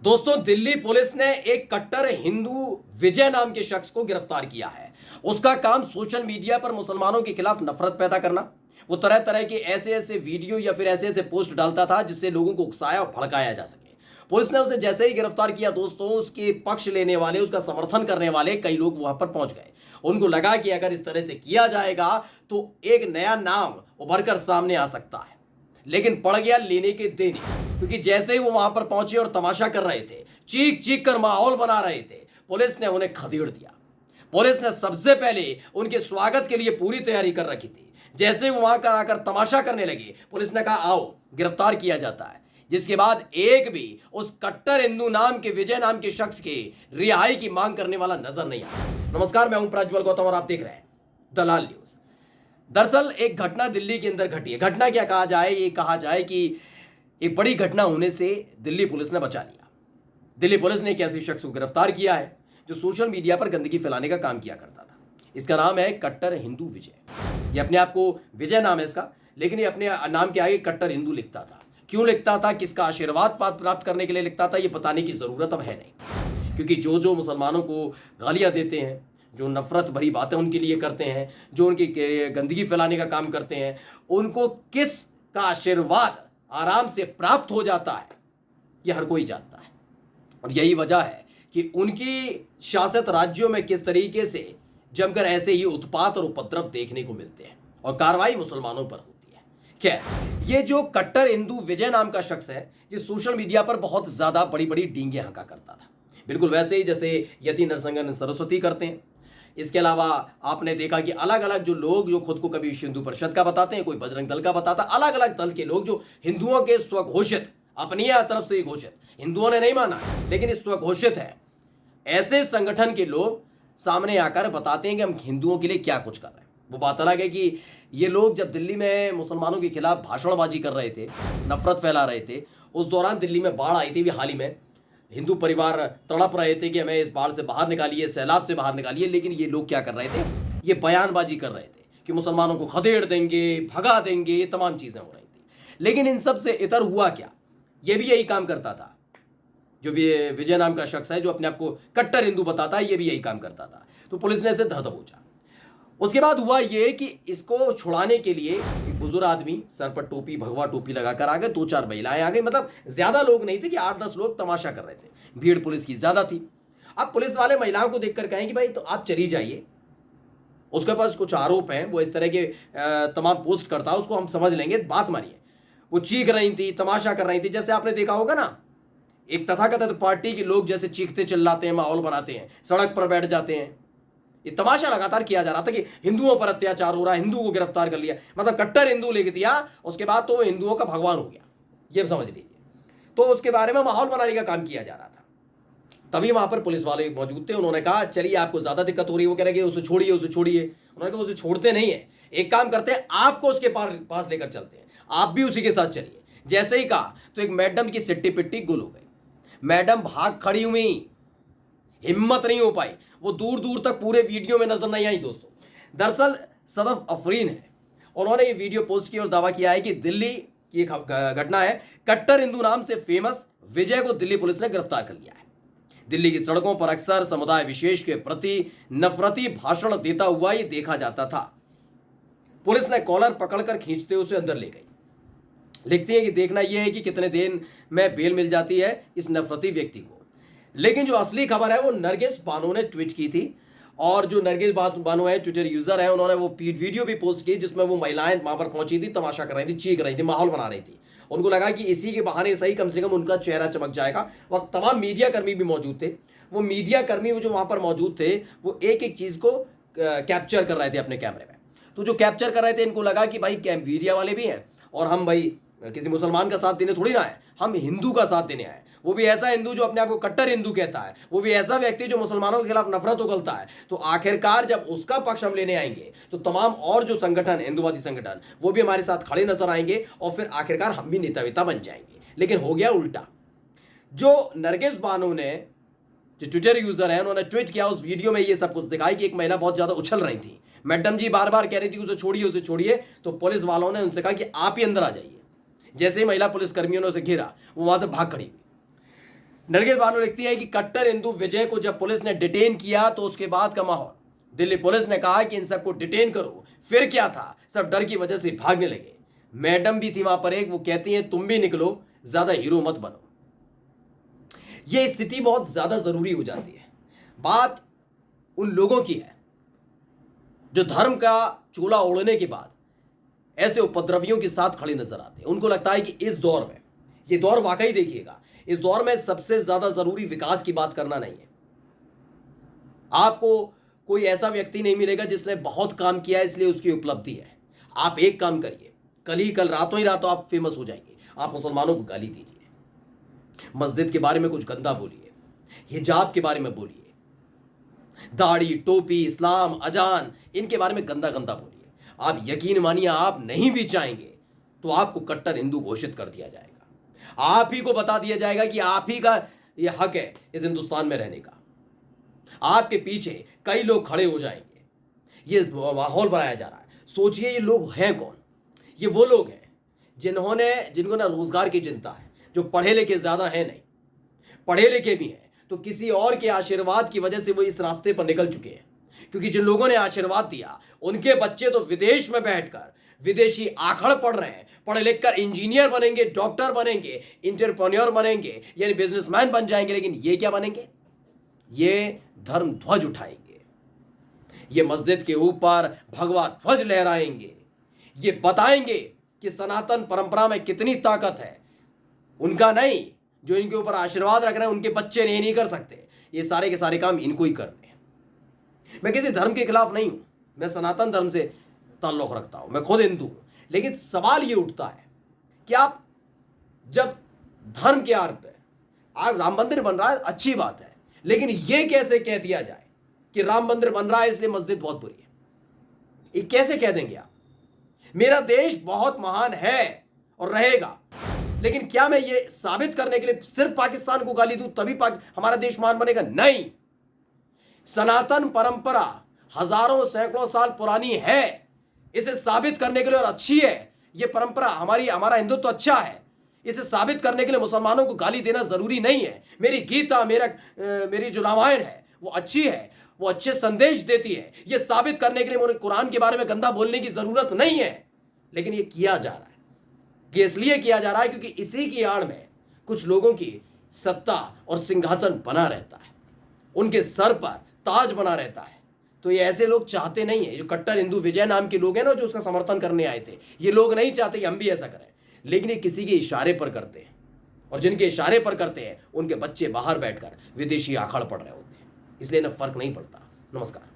दोस्तों, दिल्ली पुलिस ने एक कट्टर हिंदू विजय नाम के शख्स को गिरफ्तार किया है। उसका काम सोशल मीडिया पर मुसलमानों के खिलाफ नफरत पैदा करना। वो तरह तरह के ऐसे ऐसे वीडियो या फिर ऐसे ऐसे पोस्ट डालता था जिससे लोगों को उकसाया और भड़काया जा सके। पुलिस ने उसे जैसे ही गिरफ्तार किया दोस्तों, उसके पक्ष लेने वाले, उसका समर्थन करने वाले कई लोग वहां पर पहुंच गए। उनको लगा कि अगर इस तरह से किया जाएगा तो एक नया नाम उभर कर सामने आ सकता है। लेकिन पड़ गया लेने के देने, क्योंकि जैसे ही वो वहां पर पहुंचे और तमाशा कर रहे थे, चीख चीख कर माहौल बना रहे थे, पुलिस ने उन्हें खदेड़ दिया। पुलिस ने सबसे पहले उनके स्वागत के लिए पूरी तैयारी कर रखी थी। जैसे ही वो वहां कर आकर तमाशा करने लगे, पुलिस ने कहा आओ गिरफ्तार किया जाता है। जिसके बाद एक भी उस कट्टर हिंदू नाम के विजय नाम के शख्स के रिहाई की मांग करने वाला नजर नहीं आया। नमस्कार, मैं हूं प्रज्वल गौतम और आप देख रहे हैं दलाल न्यूज। दरअसल एक घटना दिल्ली के अंदर घटी है। घटना क्या कहा जाए, ये कहा जाए कि एक बड़ी घटना होने से दिल्ली पुलिस ने बचा लिया। दिल्ली पुलिस ने एक ऐसे शख्स को गिरफ्तार किया है जो सोशल मीडिया पर गंदगी फैलाने का काम किया करता था। इसका नाम है कट्टर हिंदू विजय। ये अपने आप को विजय नाम है इसका, लेकिन ये अपने नाम के आगे कट्टर हिंदू लिखता था। क्यों लिखता था, किसका आशीर्वाद प्राप्त करने के लिए लिखता था, ये बताने की जरूरत अब है नहीं। क्योंकि जो जो मुसलमानों को गालियां देते हैं, जो नफरत भरी बातें उनके लिए करते हैं, जो उनकी गंदगी फैलाने का काम करते हैं, उनको किस का आशीर्वाद आराम से प्राप्त हो जाता है, यह हर कोई जानता है। और यही वजह है कि उनकी शासित राज्यों में किस तरीके से जमकर ऐसे ही उत्पात और उपद्रव देखने को मिलते हैं और कार्रवाई मुसलमानों पर होती है। खैर, ये जो कट्टर हिंदू विजय नाम का शख्स है, जिस सोशल मीडिया पर बहुत ज्यादा बड़ी बड़ी डींगे हंका करता था, बिल्कुल वैसे ही जैसे यति नरसंगन सरस्वती करते हैं। इसके अलावा आपने देखा कि अलग अलग जो लोग जो खुद को कभी हिंदू परिषद का बताते हैं, कोई बजरंग दल का बताता, अलग अलग दल के लोग जो हिंदुओं के स्वघोषित, अपनी तरफ से घोषित, हिंदुओं ने नहीं माना लेकिन इस स्वघोषित है, ऐसे संगठन के लोग सामने आकर बताते हैं कि हम हिंदुओं के लिए क्या कुछ कर रहे हैं। वो बात अलग है कि ये लोग जब दिल्ली में मुसलमानों के खिलाफ भाषणबाजी कर रहे थे, नफरत फैला रहे थे, उस दौरान दिल्ली में बाढ़ आई थी हाल ही में। हिंदू परिवार तड़प रहे थे कि हमें इस बाढ़ से बाहर निकालिए, सैलाब से बाहर निकालिए, लेकिन ये लोग क्या कर रहे थे, ये बयानबाजी कर रहे थे कि मुसलमानों को खदेड़ देंगे, भगा देंगे, ये तमाम चीजें हो रही थी। लेकिन इन सब से इतर हुआ क्या, ये भी यही काम करता था। जो विजय नाम का शख्स है, जो अपने आप को कट्टर हिंदू बताता है, ये भी यही काम करता था। तो पुलिस ने इसे धर दबोचा। उसके बाद हुआ ये कि इसको छुड़ाने के लिए एक बुजुर्ग आदमी सर पर टोपी, भगवा टोपी लगाकर आ गए, 2-4 महिलाएं आ गई। मतलब ज्यादा लोग नहीं थे कि 8-10 लोग तमाशा कर रहे थे, भीड़ पुलिस की ज्यादा थी। अब पुलिस वाले महिलाओं को देखकर कहें कि भाई तो आप चली जाइए, उसके पास कुछ आरोप हैं, वो इस तरह के तमाम पोस्ट करता है, उसको हम समझ लेंगे, बात मानिए। वो चीख रही थी, तमाशा कर रही थी, जैसे आपने देखा होगा ना, एक तथाकथित पार्टी के लोग जैसे चीखते चिल्लाते हैं, माहौल बनाते हैं, सड़क पर बैठ जाते हैं। ये तमाशा लगातार किया जा रहा था कि हिंदुओं पर अत्याचार हो रहा है, हिंदू को गिरफ्तार कर लिया, मतलब कट्टर हिंदू लिख दिया, उसके बाद तो वो हिंदुओं का भगवान हो गया, ये समझ लीजिए। तो उसके बारे में माहौल बनाने का काम किया जा रहा था। तभी वहां पर पुलिस वाले मौजूद थे। उन्होंने कहा चलिए, आपको ज्यादा दिक्कत हो रही है, वो कह रहे कि उसे छोड़िए, उसे छोड़िए। उन्होंने कहा उसे छोड़ते नहीं है, एक काम करते हैं, आपको उसके पास लेकर चलते हैं, आप भी उसी के साथ चलिए। जैसे ही कहा तो एक मैडम की सिट्टी पिट्टी गुल हो गई। मैडम भाग खड़ी हुई, हिम्मत नहीं हो पाई, वो दूर दूर तक पूरे वीडियो में नजर नहीं आई। दोस्तों, दरअसल सदफ अफरीन है, उन्होंने ये वीडियो पोस्ट की और दावा किया है कि दिल्ली की एक घटना है, कट्टर हिंदू नाम से फेमस विजय को दिल्ली पुलिस ने गिरफ्तार कर लिया है। दिल्ली की सड़कों पर अक्सर समुदाय विशेष के प्रति नफरती भाषण देता हुआ ये देखा जाता था। पुलिस ने कॉलर पकड़कर खींचते उसे अंदर ले गई। लिखती है कि देखना यह है कि कितने दिन में बेल मिल जाती है इस नफरती व्यक्ति को। लेकिन जो असली खबर है वो नरगिस बानो ने ट्वीट की थी, और जो नरगिस बानो है, ट्विटर यूजर है, उन्होंने वो वीडियो भी पोस्ट की जिसमें वो महिलाएं वहां पर पहुंची थी, तमाशा कर रही थी, चीख रही थी, माहौल बना रही थी। उनको लगा कि इसी के बहाने सही कम से कम उनका चेहरा चमक जाएगा। वह तमाम मीडिया कर्मी भी मौजूद थे। वो मीडिया कर्मी जो वहां पर मौजूद थे, वो एक एक चीज को कैप्चर कर रहे थे अपने कैमरे में। तो जो कैप्चर कर रहे थे, इनको लगा कि भाई मीडिया वाले भी हैं और हम भाई किसी मुसलमान का साथ देने थोड़ी ना है, हम हिंदू का साथ देने आए। वो भी ऐसा हिंदू जो अपने आप को कट्टर हिंदू कहता है, वो भी ऐसा व्यक्ति जो मुसलमानों के खिलाफ नफरत उगलता है। तो आखिरकार जब उसका पक्ष हम लेने आएंगे तो तमाम और जो संगठन, हिंदुवादी संगठन, वो भी हमारे साथ खड़े नजर आएंगे और फिर आखिरकार हम भी नेता वेता बन जाएंगे। लेकिन हो गया उल्टा। जो नरगिस बानो ने, जो ट्विटर यूजर है, उन्होंने ट्वीट किया, उस वीडियो में ये सब कुछ दिखाई कि एक महिला बहुत ज्यादा उछल रही थी, मैडम जी बार बार कह रही थी उसे छोड़िए, उसे छोड़िए। तो पुलिस वालों ने उनसे कहा कि आप ही अंदर आ जाइए। जैसे ही महिला पुलिस कर्मियों ने उसे घेरा, वो वहां से भाग खड़ी हुई। नरगिस बानो लिखती है कि कट्टर हिंदू विजय को जब पुलिस ने डिटेन किया तो उसके बाद का माहौल, दिल्ली पुलिस ने कहा कि इन सबको डिटेन करो, फिर क्या था, सब डर की वजह से भागने लगे। मैडम भी थी वहां पर एक, वो कहती हैं तुम भी निकलो, ज्यादा हीरो मत बनो। यह स्थिति बहुत ज्यादा जरूरी हो जाती है। बात उन लोगों की है जो धर्म का चोला ओढ़ने के बाद ऐसे उपद्रवियों के साथ खड़े नजर आते हैं। उनको लगता है कि इस दौर में, ये दौर वाकई देखिएगा, इस दौर में सबसे ज्यादा जरूरी विकास की बात करना नहीं है। आपको कोई ऐसा व्यक्ति नहीं मिलेगा जिसने बहुत काम किया है इसलिए उसकी उपलब्धि है। आप एक काम करिए, कल रातों ही रातों आप फेमस हो जाएंगे। आप मुसलमानों को गाली दीजिए, मस्जिद के बारे में कुछ गंदा बोलिए, हिजाब के बारे में बोलिए, दाढ़ी टोपी इस्लाम अजान इनके बारे में गंदा गंदा बोलिए। आप यकीन मानिए, आप नहीं भी चाहेंगे तो आपको कट्टर हिंदू घोषित कर दिया जाएगा। आप ही को बता दिया जाएगा कि आप ही का यह हक है इस हिंदुस्तान में रहने का। आपके पीछे कई लोग खड़े हो जाएंगे। ये माहौल बनाया जा रहा है। सोचिए ये लोग हैं कौन? ये वो लोग हैं जिनको ना रोजगार की चिंता है, जो पढ़े लिखे ज्यादा है नहीं, पढ़े लिखे भी हैं तो किसी और के आशीर्वाद की वजह से वो इस रास्ते पर निकल चुके हैं। क्योंकि जिन लोगों ने आशीर्वाद दिया उनके बच्चे तो विदेश में बैठकर विदेशी आखड़ पढ़ रहे हैं, पढ़ लिख कर इंजीनियर बनेंगे, डॉक्टर बनेंगे, इंटरप्रेन्योर बनेंगे, यानी बिजनेसमैन बन जाएंगे। लेकिन ये क्या बनेंगे? ये धर्म ध्वज उठाएंगे, ये मस्जिद के ऊपर भगवा ध्वज लहराएंगे, ये बताएंगे कि सनातन परंपरा में कितनी ताकत है। उनका नहीं, जो इनके ऊपर आशीर्वाद रख रहे हैं उनके बच्चे नहीं कर सकते। ये सारे के सारे काम इनको ही करने हैं। मैं किसी धर्म के खिलाफ नहीं हूं, मैं सनातन धर्म से ताल्लुक रखता हूं, मैं खुद हिंदू हूं। लेकिन सवाल ये उठता है कि आप जब धर्म के आड़ पे आज राम मंदिर बन रहा है, अच्छी बात है, लेकिन यह कैसे कह दिया जाए कि राम मंदिर बन रहा है इसलिए मस्जिद बहुत बुरी है? ये कैसे कह देंगे आप? मेरा देश बहुत महान है और रहेगा, लेकिन क्या मैं ये साबित करने के लिए सिर्फ पाकिस्तान को गाली दूं तभी हमारा देश महान बनेगा? नहीं। सनातन परंपरा हजारों सैकड़ों साल पुरानी है, इसे साबित करने के लिए, और अच्छी है ये परंपरा, हमारा हिंदुत्व अच्छा है, इसे साबित करने के लिए मुसलमानों को गाली देना जरूरी नहीं है। मेरी गीता, मेरी जो रामायण है वो अच्छी है, वो अच्छे संदेश देती है। ये साबित करने के लिए मुझे कुरान के बारे में गंदा बोलने की जरूरत नहीं है। लेकिन ये किया जा रहा है, ये इसलिए किया जा रहा है क्योंकि इसी की आड़ में कुछ लोगों की सत्ता और सिंहासन बना रहता है, उनके सर पर ताज बना रहता है। तो ये ऐसे लोग चाहते नहीं है, जो कट्टर हिंदू विजय नाम के लोग हैं ना, जो उसका समर्थन करने आए थे, ये लोग नहीं चाहते कि हम भी ऐसा करें। लेकिन ये किसी के इशारे पर करते हैं, और जिनके इशारे पर करते हैं उनके बच्चे बाहर बैठकर विदेशी आखड़ पढ़ रहे होते हैं। इसलिए ना फर्क नहीं पड़ता। नमस्कार।